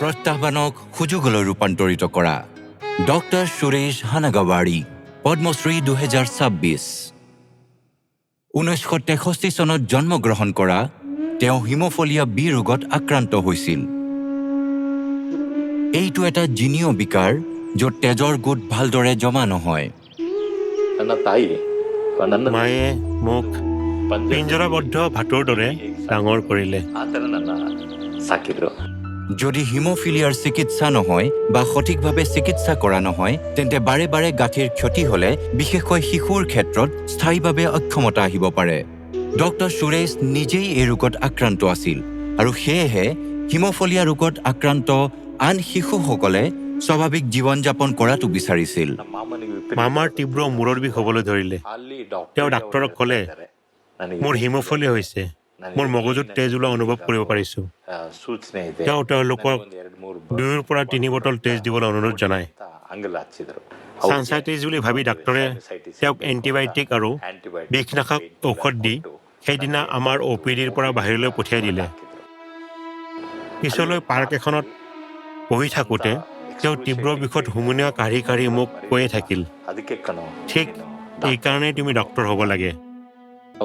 প্ৰত্যাহ্বানক সুযোগলৈ ৰূপান্তৰিত কৰা। ডক্টৰ সুৰেশ হানাগাৱাৰী, পদ্মশ্ৰী 2026। 1963 চনত জন্মগ্ৰহণ কৰা তেওঁ হিমোফিলিয়া বি ৰোগত আক্ৰান্ত হৈছিল। এইটো এটা জিনীয় বিকাৰ য'ত তেজৰ গোট ভালদৰে জমা নহয়। মায়ে মোক পিঞ্জৰাবদ্ধ ভাটৌৰ দৰে ডাঙৰ কৰিলে। যদি হিমোফিলিয়াৰ চিকিৎসা নহয় বা সঠিকভাৱে চিকিৎসা কৰা নহয়, তেন্তে বাৰে বাৰে গাঁঠিৰ ক্ষতি হ'লে, বিশেষকৈ শিশুৰ ক্ষেত্ৰত স্থায়ীভাৱে অক্ষমতা আহিব পাৰে। ডক্টৰ সুৰেশ নিজেই এই ৰোগত আক্ৰান্ত আছিল আৰু সেয়েহে হিমোফিলিয়া ৰোগত আক্ৰান্ত আন শিশুসকলে স্বাভাৱিক জীৱন যাপন কৰাটো বিচাৰিছিল। মামাৰ তীব্ৰ মূৰৰ বিষ হ'বলৈ ধৰিলে। তেওঁ ডাক্তৰক ক'লে, মোৰ হিমোফিলিয়া হৈছে, মোৰ মগজুত তেজ ওলোৱা অনুভৱ কৰিব পাৰিছোঁ। তেওঁ তেওঁলোকক 2ৰ পৰা 3 বটল তেজ দিবলৈ অনুৰোধ জনায়। চানচাইটিছ বুলি ভাবি ডাক্তৰে তেওঁক এণ্টিবায়'টিক আৰু বিষনাশক ঔষধ দি সেইদিনা আমাৰ OPDৰ পৰা বাহিৰলৈ পঠিয়াই দিলে। পিছলৈ পাৰ্ক এখনত বহি থাকোঁতে তেওঁ তীব্ৰ বিষত হুমুনিয়া কাঢ়ি কাঢ়ি মোক কৈয়ে থাকিল, ঠিক এইকাৰণেই তুমি ডক্তৰ হ'ব লাগে।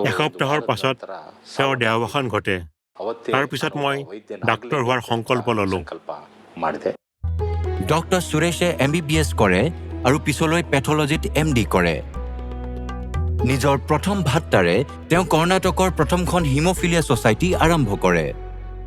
এসপ্তাহৰ পাছত তেওঁৰ দেহাৱসান ঘটে। তাৰপিছত মই ডাক্তৰ হোৱাৰ সংকল্প ল'লোঁ। ডক্টৰ সুৰেশে MBBS কৰে আৰু পিছলৈ পেথলজিত MD কৰে। নিজৰ প্ৰথম ভাত্তাৰে তেওঁ কৰ্ণাটকৰ প্ৰথমখন হিমোফিলিয়া ছ'চাইটি আৰম্ভ কৰে।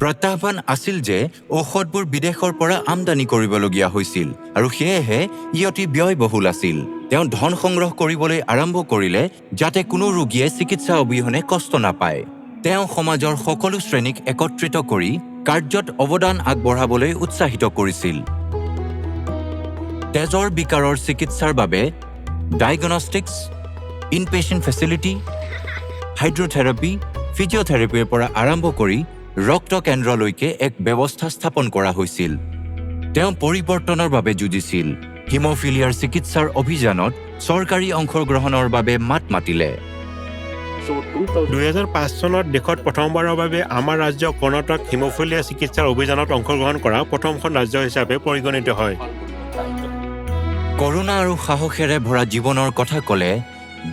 প্ৰত্যাহ্বান আছিল যে ঔষধবোৰ বিদেশৰ পৰা আমদানি কৰিবলগীয়া হৈছিল আৰু সেয়েহে ই অতি ব্যয়বহুল আছিল। তেওঁ ধন সংগ্ৰহ কৰিবলৈ আৰম্ভ কৰিলে যাতে কোনো ৰোগীয়ে চিকিৎসা অবিহনে কষ্ট নাপায়। তেওঁ সমাজৰ সকলো শ্ৰেণীক একত্ৰিত কৰি কাৰ্যত অৱদান আগবঢ়াবলৈ উৎসাহিত কৰিছিল। তেজৰ বিকাৰৰ চিকিৎসাৰ বাবে ডায়েগনষ্টিক্স, ইনপেচেণ্ট ফেচিলিটি, হাইড্ৰথেৰাপি, ফিজিঅ'থেৰাপিৰ পৰা আৰম্ভ কৰি ৰক্ত কেন্দ্ৰলৈকে এক ব্যৱস্থা স্থাপন কৰা হৈছিল। তেওঁ পৰিৱৰ্তনৰ বাবে যুঁজিছিল। হিমোফিলিয়াৰ চিকিৎসাৰ অভিযানত চৰকাৰী অংশগ্ৰহণৰ বাবে মাত মাতিলে। 2005 চনত দেশত প্ৰথমবাৰৰ বাবে আমাৰ ৰাজ্য কৰ্ণাটক হিমোফিলিয়া চিকিৎসাৰ অভিযানত অংশগ্ৰহণ কৰা প্ৰথমখন ৰাজ্য হিচাপে পৰিগণিত হয়। কৰুণা আৰু সাহসেৰে ভৰা জীৱনৰ কথা ক'লে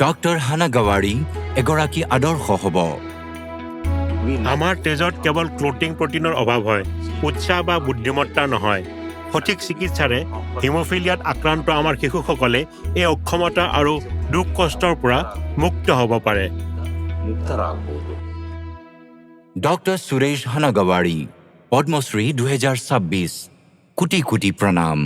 ডক্টৰ হানাগাৱাৰী এগৰাকী আদৰ্শ হ'ব। আমাৰ তেজত কেৱল ক্লটিং প্ৰটিনৰ অভাৱ হয়, উৎসাহ বা বুদ্ধিমত্তা নহয়। সঠিক চিকিৎসাৰে হিমোফিলিয়াত আক্ৰান্ত আমাৰ শিশুসকলে এই অক্ষমতা আৰু দুখ কষ্টৰ পৰা মুক্ত হ'ব পাৰে। ডক্টৰ সুৰেশ হানাগাৱাৰী, পদ্মশ্ৰী 2026। কোটি কোটি প্ৰণাম।